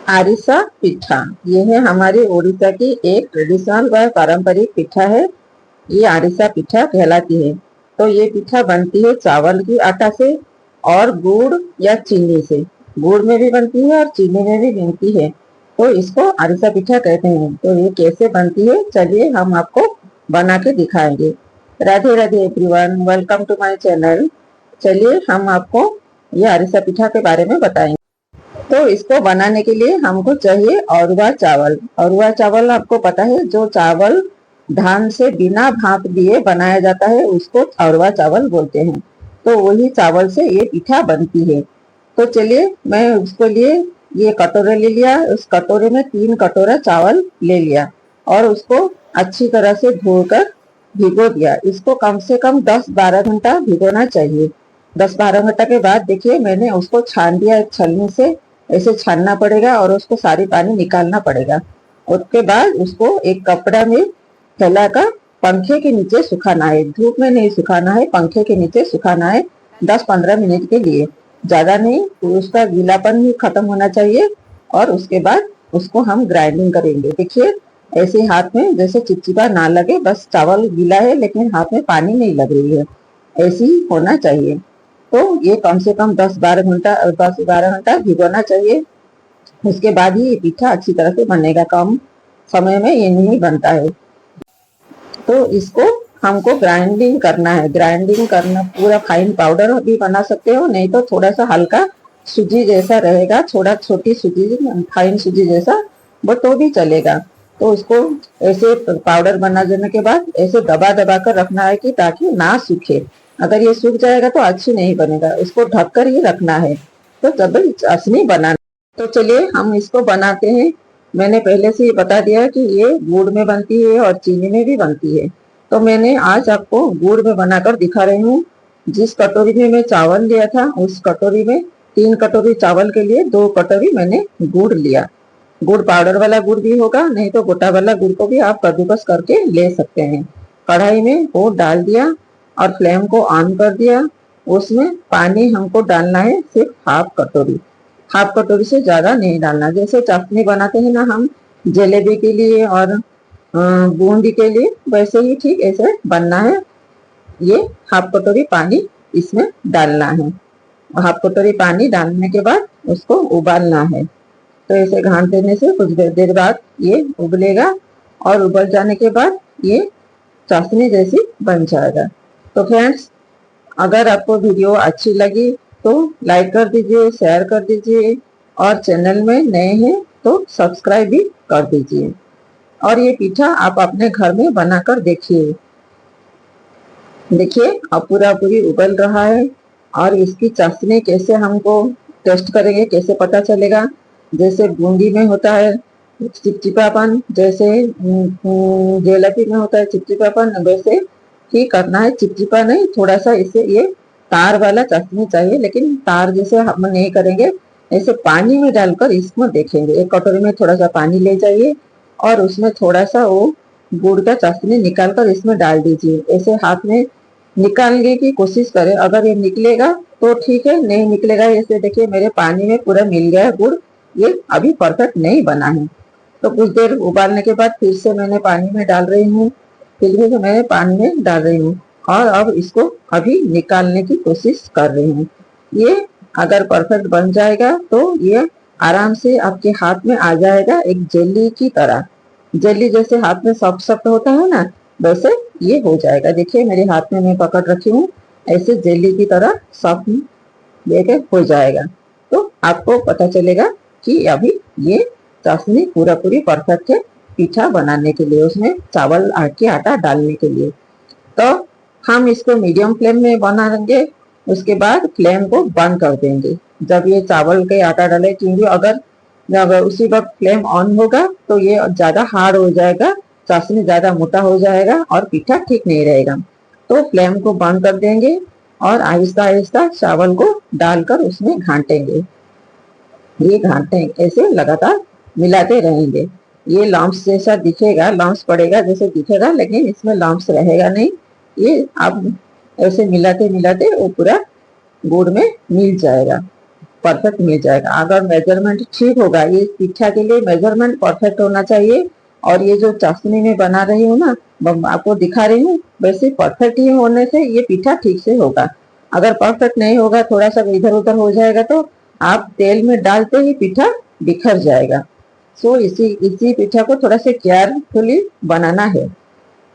आरिसा पिठा, ये है हमारी उड़ीसा की एक ट्रेडिशनल व पारंपरिक पिठा है। ये आरिसा पिठा कहलाती है। तो ये पिठा बनती है चावल की आटा से और गुड़ या चीनी से। गुड़ में भी बनती है और चीनी में भी बनती है। तो इसको आरिसा पिठा कहते हैं। तो ये कैसे बनती है, चलिए हम आपको बना के दिखाएंगे। Radhe Radhe everyone, welcome to my channel. चलिए हम आपको ये आरिसा पिठा के बारे में बताएंगे। तो इसको बनाने के लिए हमको चाहिए अरवा चावल। अरवा चावल आपको पता है, जो चावल धान से बिना भाप दिए बनाया जाता है उसको अरवा चावल बोलते हैं। तो वही चावल से ये पिठा बनती है। तो चलिए मैं उसके लिए ये कटोरे ले लिया। उस कटोरे में 3 कटोरा चावल ले लिया और उसको अच्छी तरह से धोकर भिगो दिया। इसको कम से कम 10-12 घंटा भिगोना चाहिए। 10-12 घंटा के बाद देखिए मैंने उसको छान दिया। एक छलनी से ऐसे छानना पड़ेगा और उसको सारी पानी निकालना पड़ेगा। उसके बाद उसको एक कपड़ा में फैलाकर पंखे के नीचे सुखाना है। धूप में नहीं सुखाना है, पंखे के नीचे सुखाना है 10-15 मिनट के लिए, ज्यादा नहीं। तो उसका गीलापन भी खत्म होना चाहिए और उसके बाद उसको हम ग्राइंडिंग करेंगे। देखिए ऐसे हाथ में जैसे चिपचिपा ना लगे, बस चावल गीला है लेकिन हाथ में पानी नहीं लग रही है, ऐसी होना चाहिए। तो ये कम से कम 10-12 घंटा भिगोना चाहिए। उसके बाद ही ये पिठा अच्छी तरह से बनेगा। कम समय में ये नहीं बनता है। तो इसको हमको ग्राइंडिंग करना है। ग्राइंडिंग करना पूरा फाइन पाउडर भी बना सकते हो, नहीं तो थोड़ा सा हल्का सूजी जैसा रहेगा, थोड़ा छोटी सूजी, फाइन सूजी जैसा, वो तो भी चलेगा। तो उसको ऐसे पाउडर बना देने के बाद ऐसे दबा दबा कर रखना है कि ताकि ना सूखे। अगर ये सूख जाएगा तो अच्छी नहीं बनेगा। इसको ढककर ही रखना है तो तब चाशनी बनाना। तो चलिए हम इसको बनाते हैं। मैंने पहले से ही बता दिया कि ये गुड़ में बनती है और चीनी में भी बनती है। तो मैंने आज आपको गुड़ में बनाकर दिखा रही हूँ। जिस कटोरी में मैं चावल लिया था उस कटोरी में 3 कटोरी चावल के लिए 2 कटोरी मैंने गुड़ लिया। गुड़ पाउडर वाला गुड़ भी होगा, नहीं तो गोटा वाला गुड़ को भी आप कद्दूकस करके ले सकते हैं। कढ़ाई में वो डाल दिया और फ्लेम को ऑन कर दिया। उसमें पानी हमको डालना है सिर्फ हाफ कटोरी। हाफ कटोरी से ज्यादा नहीं डालना। जैसे चटनी बनाते हैं ना हम जलेबी के लिए और बूंदी के लिए, वैसे ही ठीक ऐसे बनना है। ये हाफ कटोरी पानी इसमें डालना है। हाफ कटोरी पानी डालने के बाद उसको उबालना है। तो ऐसे घाट देने से कुछ देर बाद ये उबलेगा और उबल जाने के बाद ये चाशनी जैसी बन जाएगा। तो फ्रेंड्स, अगर आपको वीडियो अच्छी लगी तो लाइक कर दीजिए, शेयर कर दीजिए और चैनल में नए हैं तो सब्सक्राइब भी कर दीजिए। और ये पिठा आप अपने घर में बनाकर देखिए। देखिए अब पूरा पूरी उबल रहा है और इसकी चाशनी कैसे हमको टेस्ट करेंगे, कैसे पता चलेगा। जैसे बूंदी में होता है चिपचिपापन, जैसे जलेबी में होता है चिपचिपापन, वैसे ही करना है। चिपचिपा नहीं, थोड़ा सा इसे ये तार वाला चाशनी चाहिए, लेकिन तार जैसे हम नहीं करेंगे। ऐसे पानी में डालकर इसमें देखेंगे। एक कटोरी में थोड़ा सा पानी ले जाइए और उसमें थोड़ा सा वो गुड़ का चाशनी निकाल कर इसमें डाल दीजिए। ऐसे हाथ में निकालने की कोशिश करें। अगर ये निकलेगा तो ठीक है, नहीं निकलेगा, ऐसे देखिए मेरे पानी में पूरा मिल गया है गुड़, ये अभी परफेक्ट नहीं बना है। तो कुछ देर उबालने के बाद फिर से मैंने पानी में डाल रही हूँ, फिर भी मैं पानी में डाल रही हूँ और अब इसको अभी निकालने की कोशिश कर रही हूँ। ये अगर परफेक्ट बन जाएगा तो ये आराम से आपके हाथ में आ जाएगा, एक जेली की तरह। जेली जैसे हाथ में सॉफ्ट सॉफ्ट होता है ना, वैसे ये हो जाएगा। देखिए मेरे हाथ में मैं पकड़ रखी हूँ, ऐसे जेली की तरह सॉफ्ट देखिए हो जाएगा। तो आपको पता चलेगा कि अभी ये चाशनी पूरा पूरी परफेक्ट है पिठा बनाने के लिए, उसमें चावल के आटा डालने के लिए। तो हम इसको मीडियम फ्लेम में बनाएंगे। उसके बाद फ्लेम को बंद कर देंगे जब ये चावल के आटा डाले, क्योंकि अगर उसी वक्त फ्लेम ऑन होगा तो ये ज्यादा हार्ड हो जाएगा, चाशनी ज्यादा मोटा हो जाएगा और पिठा ठीक नहीं रहेगा। तो फ्लेम को बंद कर देंगे और आहिस्ता आहिस्ता चावल को डालकर उसमें घाटेंगे। ये घाटे ऐसे लगातार मिलाते रहेंगे। ये लम्स जैसा दिखेगा, लम्स पड़ेगा जैसे दिखेगा, लेकिन इसमें लम्स रहेगा नहीं। ये आप ऐसे मिलाते मिलाते वो पूरा गुड़ में मिल जाएगा। परफेक्ट मिल जाएगा। अगर मेजरमेंट ठीक होगा, ये पिठा के लिए मेजरमेंट परफेक्ट होना चाहिए। और ये जो चाशनी में बना रही हूँ ना, आपको दिखा रही हूँ, वैसे परफेक्ट ही होने से ये पिठा ठीक से होगा। अगर परफेक्ट नहीं होगा, थोड़ा सा इधर उधर हो जाएगा, तो आप तेल में डालते ही पिठा बिखर जाएगा। सो इसी इसी पिठा को थोड़ा सा केयरफुली बनाना है।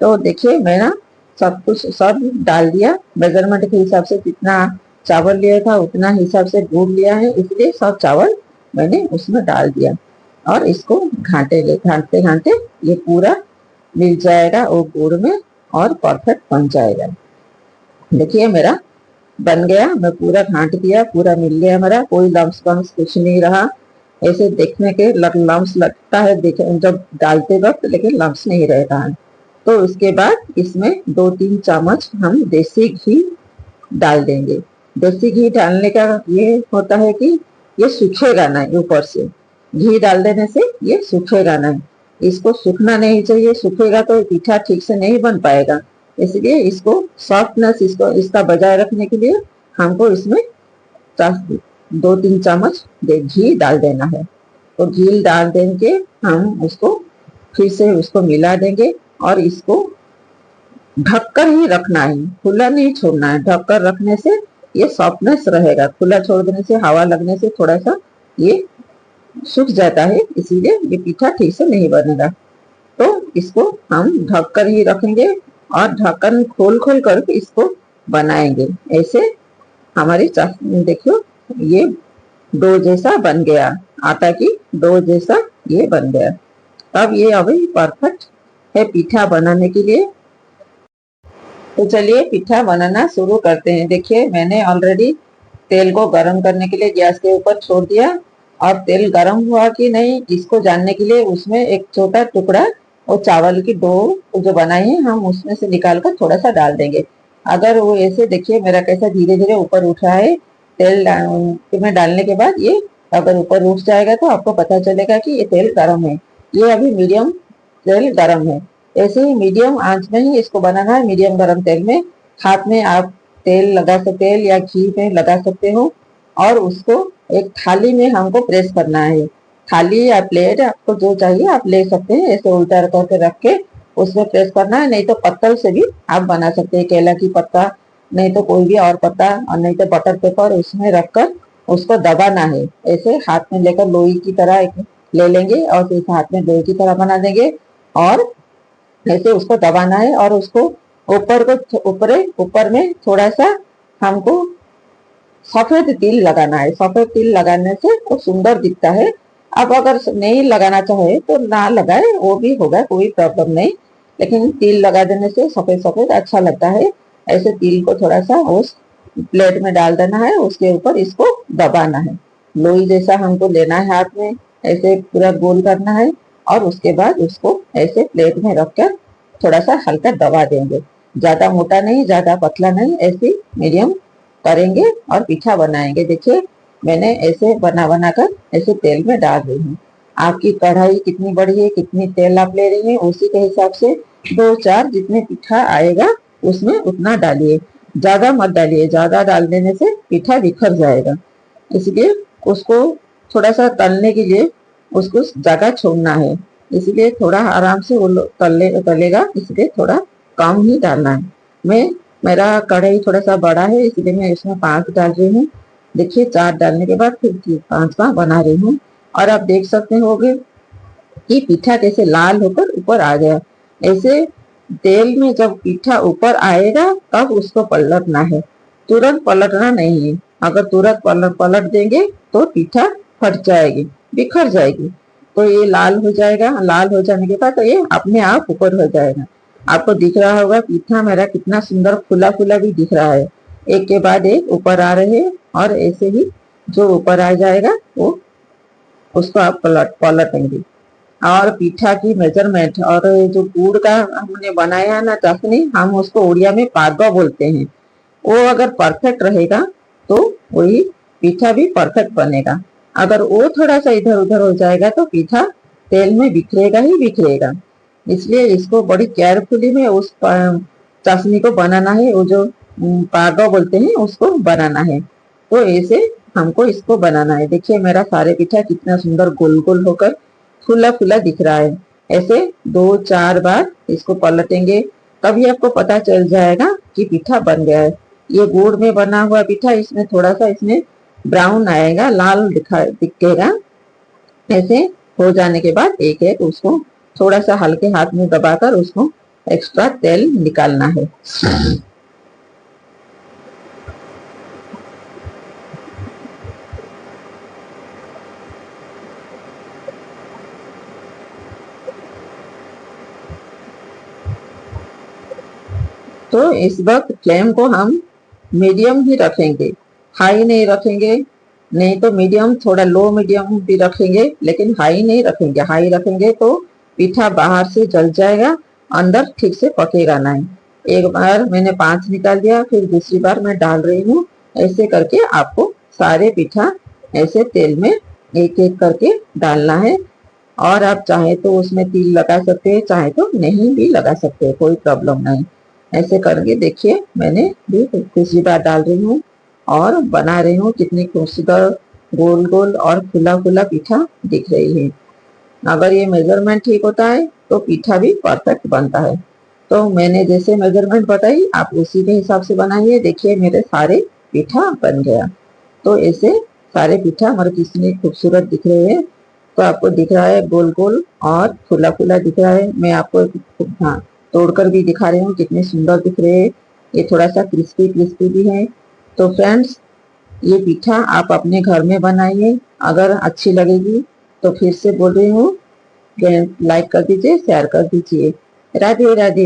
तो देखिए मैं ना सब कुछ सब डाल दिया, मेजरमेंट के हिसाब से जितना चावल लिया था उतना हिसाब से गुड़ लिया है, इसलिए सब चावल मैंने उसमें डाल दिया। और इसको घाटते घाटते ये पूरा मिल जाएगा वो गुड़ में और परफेक्ट बन जाएगा। देखिए मेरा बन गया, मैं पूरा घाट दिया, पूरा मिल गया मेरा, कोई लम्स वम्स कुछ नहीं रहा। ऐसे देखने के लम्स लगता है देखे जब डालते वक्त, लेकिन लम्स नहीं रहता है। तो उसके बाद इसमें 2-3 चम्मच हम देसी घी डाल देंगे। देसी घी डालने का ये होता है कि ये सूखेगा नहीं, ऊपर से घी डाल देने से ये सूखेगा नहीं। इसको सूखना नहीं चाहिए, सूखेगा तो पिठा ठीक से नहीं बन पाएगा। इसलिए इसको सॉफ्टनेस इसको इसका बजाय रखने के लिए हमको इसमें 2-3 चम्मच घी डाल देना है। तो घी डाल देंगे, हम उसको फिर से उसको मिला देंगे और इसको ढककर ही रखना है, खुला नहीं छोड़ना है। ढककर रखने से ये सॉफ्टनेस रहेगा, खुला छोड़ देने से हवा लगने से थोड़ा सा ये सूख जाता है, इसीलिए ये पिठा ठीक से नहीं बनेगा। तो इसको हम ढककर ही रखेंगे और ढक्कन खोल खोल कर इसको बनाएंगे। ऐसे हमारी चाशनी देखियो ये डो जैसा बन गया, आटा की डो जैसा ये बन गया। अब ये अभी परफेक्ट है पिठा बनाने के लिए। तो चलिए पिठा बनाना शुरू करते हैं। देखिए मैंने ऑलरेडी तेल को गर्म करने के लिए गैस के ऊपर छोड़ दिया, और तेल गर्म हुआ कि नहीं इसको जानने के लिए उसमें एक छोटा टुकड़ा वो चावल की डो जो बनाई है हम उसमें से निकाल कर थोड़ा सा डाल देंगे। अगर वो ऐसे देखिए मेरा कैसा धीरे धीरे ऊपर उठ रहा है, तेल में डालने के बाद ये अगर ऊपर उठ जाएगा तो आपको पता चलेगा कि ये तेल गर्म है। ये अभी मीडियम तेल गर्म है। ऐसे ही मीडियम आंच में ही इसको बनाना है, मीडियम गरम तेल में। हाथ में आप तेल लगा सकते, तेल या घी में लगा सकते हो, और उसको एक थाली में हमको प्रेस करना है। थाली या प्लेट आपको जो चाहिए आप ले सकते हैं, ऐसे उल्टा करके रख के उसमें प्रेस करना है। नहीं तो पत्तल से भी आप बना सकते हैं, केला की पत्ता, नहीं तो कोई भी और पत्ता, और नहीं तो बटर पेपर उसमें रखकर उसको दबाना है। ऐसे हाथ में लेकर लोई की तरह एक ले लेंगे और फिर हाथ में लोई की तरह बना देंगे, और ऐसे उसको दबाना है। और उसको ऊपर में थोड़ा सा हमको सफेद तिल लगाना है। सफेद तिल लगाने से वो सुंदर दिखता है। अब अगर नहीं लगाना चाहे तो ना लगाए, वो भी होगा, कोई प्रॉब्लम नहीं। लेकिन तिल लगा देने से सफेद सफेद अच्छा लगता है। ऐसे तिल को थोड़ा सा उस प्लेट में डाल देना है, उसके ऊपर इसको दबाना है। लोई जैसा हमको लेना है हाथ में, ऐसे पूरा गोल करना है, और उसके बाद उसको ऐसे प्लेट में रखकर थोड़ा सा हल्का दबा देंगे। ज्यादा मोटा नहीं, ज्यादा पतला नहीं, ऐसे मीडियम करेंगे और पिठा बनाएंगे। देखिए मैंने ऐसे बना कर ऐसे तेल में डाल रही हूँ। आपकी कढ़ाई कितनी बड़ी है, कितनी तेल आप ले रही हैं, उसी के हिसाब से 2-4 जितने पिठा आएगा उसमें उतना डालिए, ज्यादा मत डालिए। ज्यादा डाल देने से पिठा बिखर जाएगा। इसलिए उसको थोड़ा सा तलने के लिए उसको जगह छोड़ना है, इसलिए थोड़ा आराम से वो तलेगा, इसलिए थोड़ा कम ही डालना है। मेरा कढ़ाई थोड़ा सा बड़ा है, इसलिए मैं इसमें 5 डाल रही हूँ। देखिए 4 डालने के बाद फिर 5वां बना रही हूँ। और आप देख सकते होंगे कि पिठा कैसे लाल होकर ऊपर आ गया। ऐसे तेल में जब पिठा ऊपर आएगा तब उसको पलटना है, तुरंत पलटना नहीं है। अगर तुरंत पलट देंगे तो पिठा फट जाएगी, बिखर जाएगी। तो ये लाल हो जाएगा, लाल हो जाने के बाद तो ये अपने आप ऊपर हो जाएगा। आपको दिख रहा होगा पिठा मेरा कितना सुंदर फुला फुला भी दिख रहा है, एक के बाद एक ऊपर आ रहे हैं। और ऐसे ही जो ऊपर आ जाएगा वो उसको आप पलटेंगे। और पिठा की मेजरमेंट और जो गुड़ का हमने बनाया है ना चाशनी, हम उसको उड़िया में पाग बोलते हैं। वो अगर परफेक्ट रहेगा तो वही पिठा भी परफेक्ट बनेगा। अगर वो थोड़ा सा इधर उधर हो जाएगा तो पिठा तेल में बिखरेगा ही बिखरेगा। इसलिए इसको बड़ी केयरफुली में उस चाशनी को बनाना है, वो जो पागा बोलते हैं उसको बनाना है। तो ऐसे हमको इसको बनाना है। देखिए मेरा सारे पीठा कितना सुंदर गोल गोल होकर फूला फूला दिख रहा है। ऐसे 2-4 बार इसको पलटेंगे, तभी आपको पता चल जाएगा कि पीठा बन गया है। ये गुड़ में बना हुआ पीठा, इसमें थोड़ा सा इसमें ब्राउन आएगा, लाल दिखेगा। ऐसे हो जाने के बाद एक एक उसको थोड़ा सा हल्के हाथ में दबाकर उसको एक्स्ट्रा तेल निकालना है। तो इस वक्त फ्लेम को हम मीडियम ही रखेंगे, हाई नहीं रखेंगे। नहीं तो मीडियम, थोड़ा लो मीडियम भी रखेंगे, लेकिन हाई नहीं रखेंगे। हाई रखेंगे तो पीठा बाहर से जल जाएगा, अंदर ठीक से पकेगा नहीं। एक बार मैंने 5 निकाल दिया, फिर दूसरी बार मैं डाल रही हूँ। ऐसे करके आपको सारे पीठा ऐसे तेल में एक एक करके डालना है। और आप चाहे तो उसमें तिल लगा सकते हैं, चाहे तो नहीं भी लगा सकते, कोई प्रॉब्लम नहीं। ऐसे करके देखिए मैंने भी दूसरी बार डाल रही हूँ और बना रही हूँ। कितनी खूबसूरत गोल गोल और फुला फुला पीठा दिख रही है। अगर ये मेजरमेंट ठीक होता है तो पीठा भी परफेक्ट बनता है। तो मैंने जैसे मेजरमेंट बताई आप उसी के हिसाब से बनाइए। देखिए मेरे सारे पीठा बन गया। तो ऐसे सारे पीठा हमारे कितने खूबसूरत दिख रहे हैं। तो आपको दिख रहा है गोल गोल और फुला फुला दिख रहा है। मैं आपको हाँ तोड़कर भी दिखा रही हूँ, कितने सुंदर दिख रहे हैं। ये थोड़ा सा क्रिस्पी क्रिस्पी भी है। तो फ्रेंड्स, ये पीठा आप अपने घर में बनाइए। अगर अच्छी लगेगी तो फिर से बोल रही हूँ, लाइक कर दीजिए, शेयर कर दीजिए। राधे राधे।